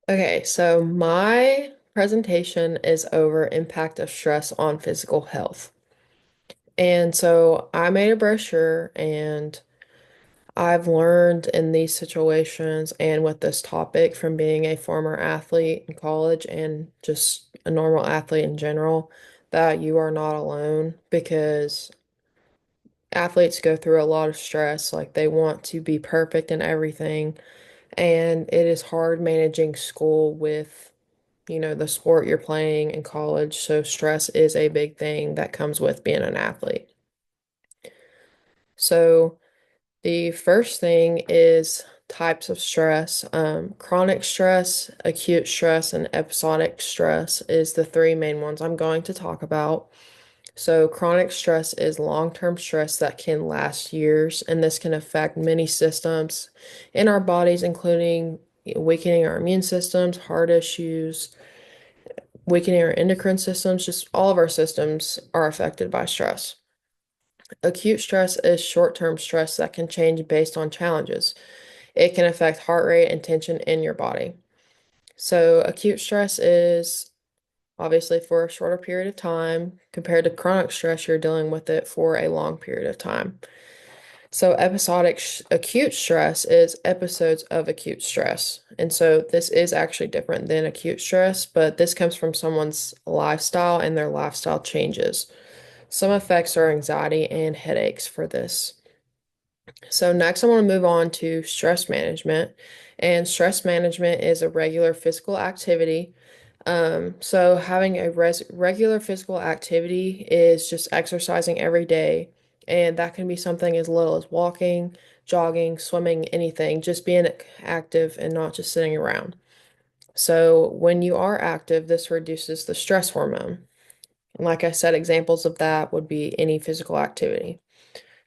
Okay, so my presentation is over impact of stress on physical health. And so I made a brochure and I've learned in these situations and with this topic from being a former athlete in college and just a normal athlete in general that you are not alone because athletes go through a lot of stress. Like they want to be perfect in everything, and it is hard managing school with the sport you're playing in college. So stress is a big thing that comes with being an athlete. So the first thing is types of stress. Chronic stress, acute stress, and episodic stress is the three main ones I'm going to talk about. So chronic stress is long-term stress that can last years, and this can affect many systems in our bodies, including weakening our immune systems, heart issues, weakening our endocrine systems, just all of our systems are affected by stress. Acute stress is short-term stress that can change based on challenges. It can affect heart rate and tension in your body. So, acute stress is obviously for a shorter period of time compared to chronic stress, you're dealing with it for a long period of time. So, acute stress is episodes of acute stress. And so, this is actually different than acute stress, but this comes from someone's lifestyle and their lifestyle changes. Some effects are anxiety and headaches for this. So, next, I want to move on to stress management. And stress management is a regular physical activity. So, having a regular physical activity is just exercising every day. And that can be something as little as walking, jogging, swimming, anything, just being active and not just sitting around. So, when you are active, this reduces the stress hormone. And like I said, examples of that would be any physical activity.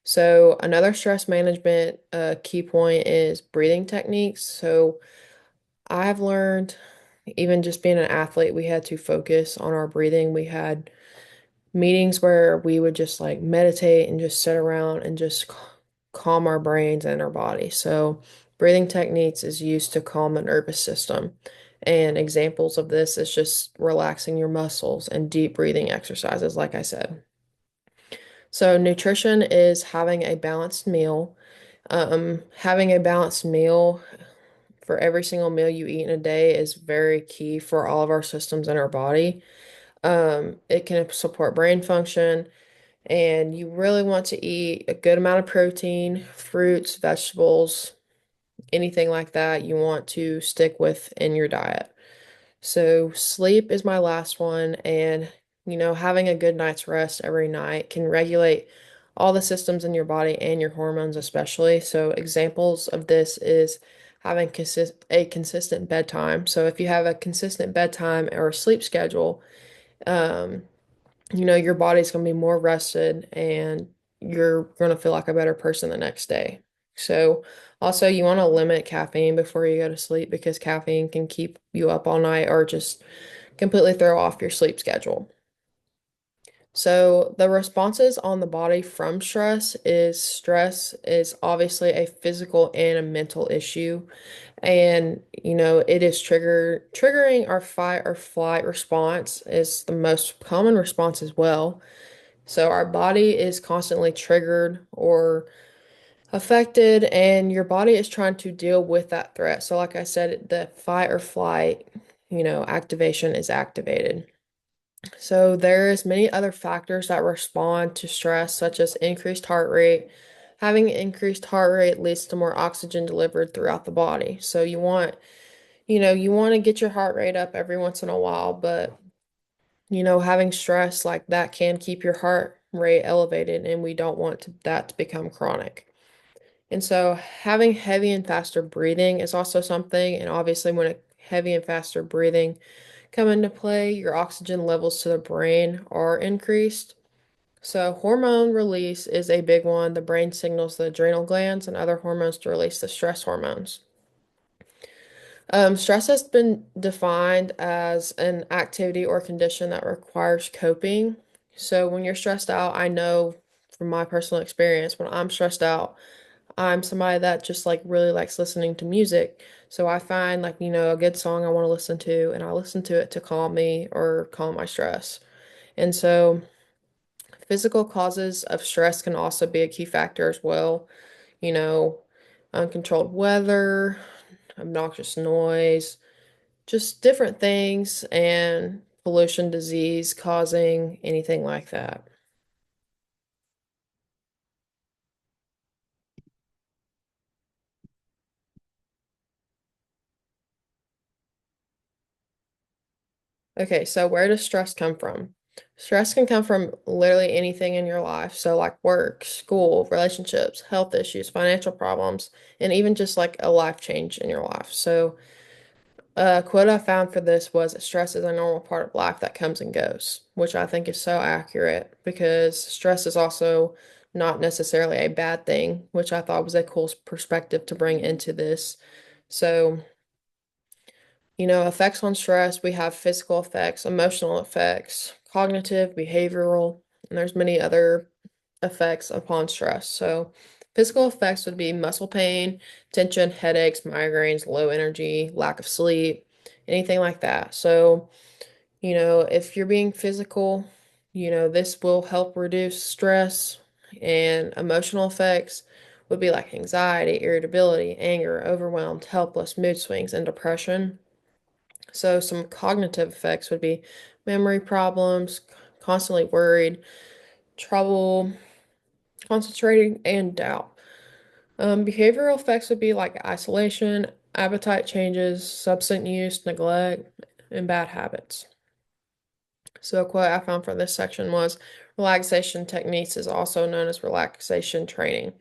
So, another stress management key point is breathing techniques. So, I've learned, even just being an athlete, we had to focus on our breathing. We had meetings where we would just like meditate and just sit around and just calm our brains and our body. So, breathing techniques is used to calm the nervous system. And examples of this is just relaxing your muscles and deep breathing exercises, like I said. So, nutrition is having a balanced meal. Having a balanced meal for every single meal you eat in a day is very key for all of our systems in our body. It can support brain function, and you really want to eat a good amount of protein, fruits, vegetables, anything like that you want to stick with in your diet. So, sleep is my last one, and having a good night's rest every night can regulate all the systems in your body and your hormones, especially. So, examples of this is having a consistent bedtime. So, if you have a consistent bedtime or sleep schedule, um, your body's going to be more rested and you're going to feel like a better person the next day. So, also, you want to limit caffeine before you go to sleep because caffeine can keep you up all night or just completely throw off your sleep schedule. So, the responses on the body from stress is obviously a physical and a mental issue. And, it is triggering our fight or flight response is the most common response as well. So our body is constantly triggered or affected, and your body is trying to deal with that threat. So, like I said, the fight or flight, activation is activated. So there is many other factors that respond to stress, such as increased heart rate. Having increased heart rate leads to more oxygen delivered throughout the body. So you want to get your heart rate up every once in a while, but having stress like that can keep your heart rate elevated, and we don't want that to become chronic. And so, having heavy and faster breathing is also something. And obviously, when heavy and faster breathing come into play, your oxygen levels to the brain are increased. So, hormone release is a big one. The brain signals the adrenal glands and other hormones to release the stress hormones. Stress has been defined as an activity or condition that requires coping. So when you're stressed out, I know from my personal experience, when I'm stressed out, I'm somebody that just like really likes listening to music. So I find like, a good song I want to listen to and I listen to it to calm me or calm my stress. And so physical causes of stress can also be a key factor as well. You know, uncontrolled weather, obnoxious noise, just different things, and pollution, disease causing anything like that. Okay, so where does stress come from? Stress can come from literally anything in your life. So, like work, school, relationships, health issues, financial problems, and even just like a life change in your life. So, a quote I found for this was stress is a normal part of life that comes and goes, which I think is so accurate because stress is also not necessarily a bad thing, which I thought was a cool perspective to bring into this. So, effects on stress, we have physical effects, emotional effects, cognitive, behavioral, and there's many other effects upon stress. So, physical effects would be muscle pain, tension, headaches, migraines, low energy, lack of sleep, anything like that. So, if you're being physical, this will help reduce stress, and emotional effects would be like anxiety, irritability, anger, overwhelmed, helpless, mood swings, and depression. So, some cognitive effects would be memory problems, constantly worried, trouble concentrating, and doubt. Behavioral effects would be like isolation, appetite changes, substance use, neglect, and bad habits. So, a quote I found for this section was relaxation techniques is also known as relaxation training.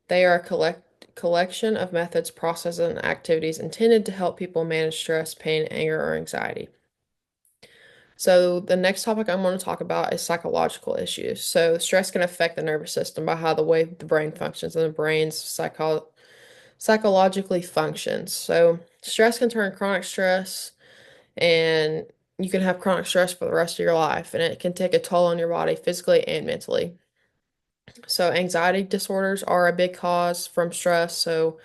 They are a collection of methods, processes, and activities intended to help people manage stress, pain, anger, or anxiety. So, the next topic I'm going to talk about is psychological issues. So, stress can affect the nervous system by how the way the brain functions and the brain's psychologically functions. So, stress can turn chronic stress, and you can have chronic stress for the rest of your life, and it can take a toll on your body physically and mentally. So, anxiety disorders are a big cause from stress. So,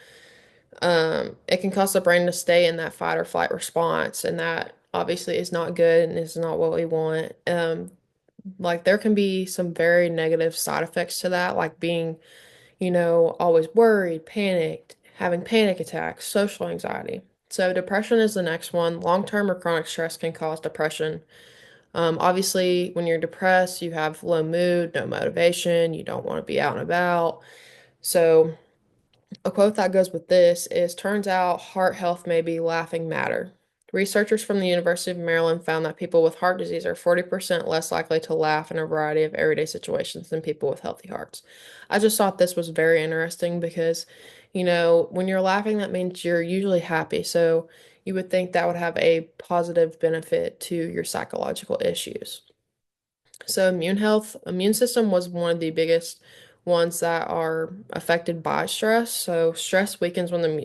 it can cause the brain to stay in that fight or flight response, and that obviously is not good and is not what we want. Like there can be some very negative side effects to that, like being, always worried, panicked, having panic attacks, social anxiety. So depression is the next one. Long-term or chronic stress can cause depression. Obviously, when you're depressed, you have low mood, no motivation, you don't want to be out and about. So a quote that goes with this is turns out heart health may be laughing matter. Researchers from the University of Maryland found that people with heart disease are 40% less likely to laugh in a variety of everyday situations than people with healthy hearts. I just thought this was very interesting because, when you're laughing, that means you're usually happy. So you would think that would have a positive benefit to your psychological issues. So immune system was one of the biggest ones that are affected by stress. So stress weakens the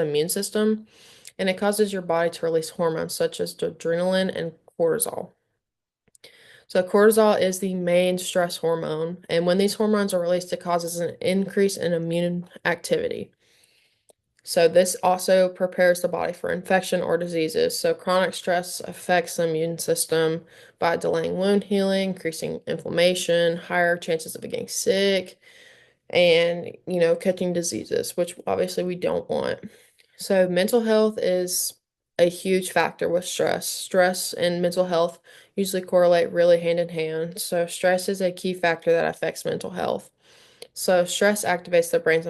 immune system and it causes your body to release hormones such as adrenaline and cortisol. So cortisol is the main stress hormone, and when these hormones are released, it causes an increase in immune activity. So this also prepares the body for infection or diseases. So chronic stress affects the immune system by delaying wound healing, increasing inflammation, higher chances of getting sick, and catching diseases, which obviously we don't want. So mental health is a huge factor with stress. Stress and mental health usually correlate really hand in hand. So stress is a key factor that affects mental health. So, stress activates the brain's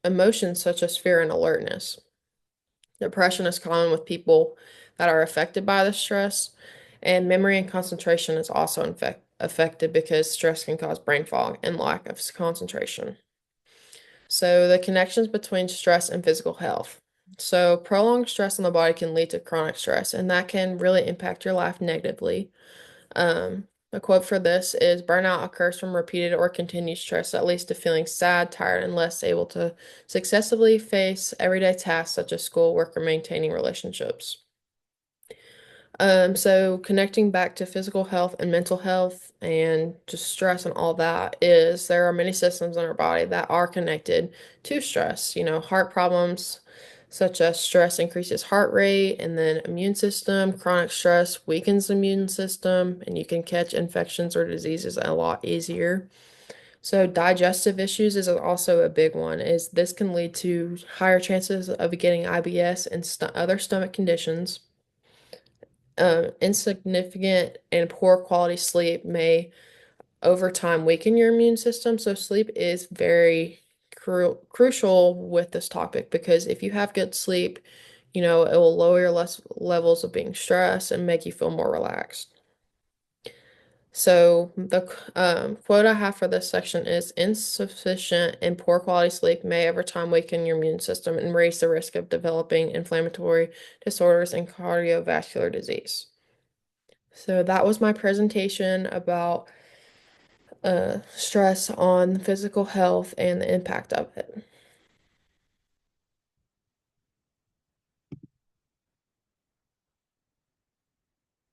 emotions such as fear and alertness. Depression is common with people that are affected by the stress, and memory and concentration is also affected because stress can cause brain fog and lack of concentration. So, the connections between stress and physical health. So, prolonged stress on the body can lead to chronic stress, and that can really impact your life negatively. A quote for this is burnout occurs from repeated or continued stress that leads to feeling sad, tired, and less able to successfully face everyday tasks such as school, work, or maintaining relationships. So connecting back to physical health and mental health and just stress and all that is there are many systems in our body that are connected to stress. Heart problems such as stress increases heart rate and then immune system. Chronic stress weakens the immune system and you can catch infections or diseases a lot easier. So digestive issues is also a big one, is this can lead to higher chances of getting IBS and st other stomach conditions. Insignificant and poor quality sleep may over time weaken your immune system. So sleep is very crucial with this topic because if you have good sleep, it will lower your less levels of being stressed and make you feel more relaxed. So the quote I have for this section is insufficient and poor quality sleep may over time weaken your immune system and raise the risk of developing inflammatory disorders and cardiovascular disease. So that was my presentation about stress on physical health and the impact of it.